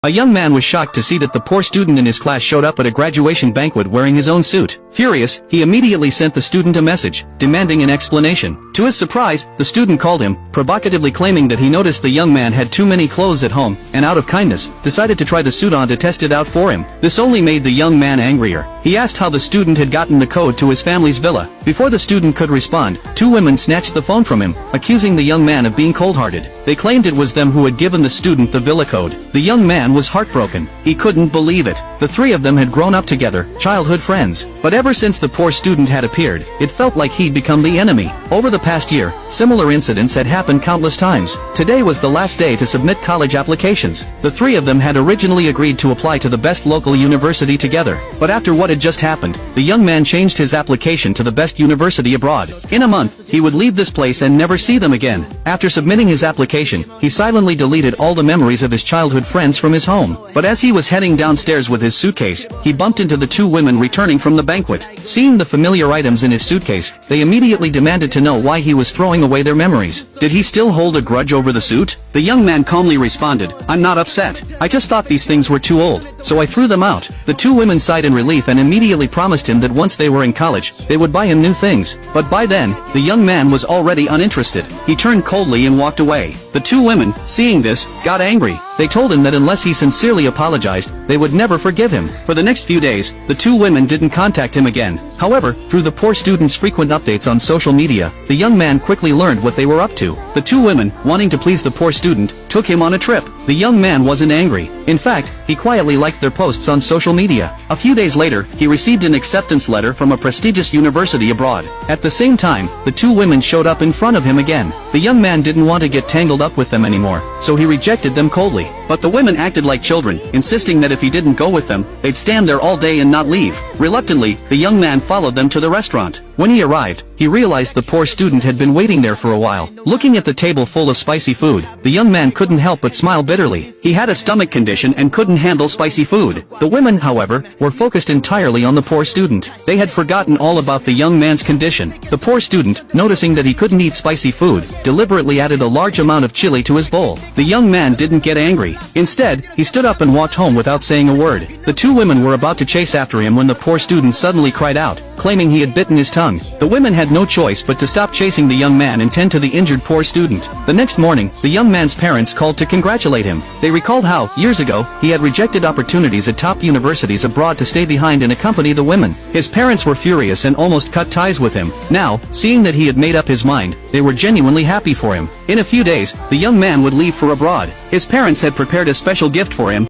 A young man was shocked to see that the poor student in his class showed up at a graduation banquet wearing his own suit. Furious, he immediately sent the student a message, demanding an explanation. To his surprise, the student called him, provocatively claiming that he noticed the young man had too many clothes at home, and out of kindness, decided to try the suit on to test it out for him. This only made the young man angrier. He asked how the student had gotten the code to his family's villa. Before the student could respond, two women snatched the phone from him, accusing the young man of being cold-hearted. They claimed it was them who had given the student the villa code. The young man was heartbroken. He couldn't believe it. The three of them had grown up together, childhood friends. But ever since the poor student had appeared, it felt like he'd become the enemy. Over the past year, similar incidents had happened countless times. Today was the last day to submit college applications. The three of them had originally agreed to apply to the best local university together. But after what had just happened, the young man changed his application to the best university abroad. In a month, he would leave this place and never see them again. After submitting his application, he silently deleted all the memories of his childhood friends from his home. But as he was heading downstairs with his suitcase, he bumped into the two women returning from the banquet. Seeing the familiar items in his suitcase, they immediately demanded to know why he was throwing away their memories. Did he still hold a grudge over the suit? The young man calmly responded, "I'm not upset. I just thought these things were too old, so I threw them out." The two women sighed in relief and immediately promised him that once they were in college, they would buy him new things. But by then, the young man was already uninterested. He turned coldly and walked away. The two women, seeing this, got angry. They told him that unless he sincerely apologized, they would never forgive him. For the next few days, the two women didn't contact him again. However, through the poor student's frequent updates on social media, the young man quickly learned what they were up to. The two women, wanting to please the poor student, took him on a trip. The young man wasn't angry. In fact, he quietly liked their posts on social media. A few days later, he received an acceptance letter from a prestigious university abroad. At the same time, the two women showed up in front of him again. The young man didn't want to get tangled up with them anymore, so he rejected them coldly. But the women acted like children, insisting that if he didn't go with them, they'd stand there all day and not leave. Reluctantly, the young man followed them to the restaurant. When he arrived, he realized the poor student had been waiting there for a while. Looking at the table full of spicy food, the young man couldn't help but smile bitterly. He had a stomach condition and couldn't handle spicy food. The women, however, were focused entirely on the poor student. They had forgotten all about the young man's condition. The poor student, noticing that he couldn't eat spicy food, deliberately added a large amount of chili to his bowl. The young man didn't get angry. Instead, he stood up and walked home without saying a word. The two women were about to chase after him when the poor student suddenly cried out, claiming he had bitten his tongue. The women had no choice but to stop chasing the young man and tend to the injured poor student. The next morning, the young man's parents called to congratulate him. They recalled how, years ago, he had rejected opportunities at top universities abroad to stay behind and accompany the women. His parents were furious and almost cut ties with him. Now, seeing that he had made up his mind, they were genuinely happy for him. In a few days, the young man would leave for abroad. His parents had prepared a special gift for him,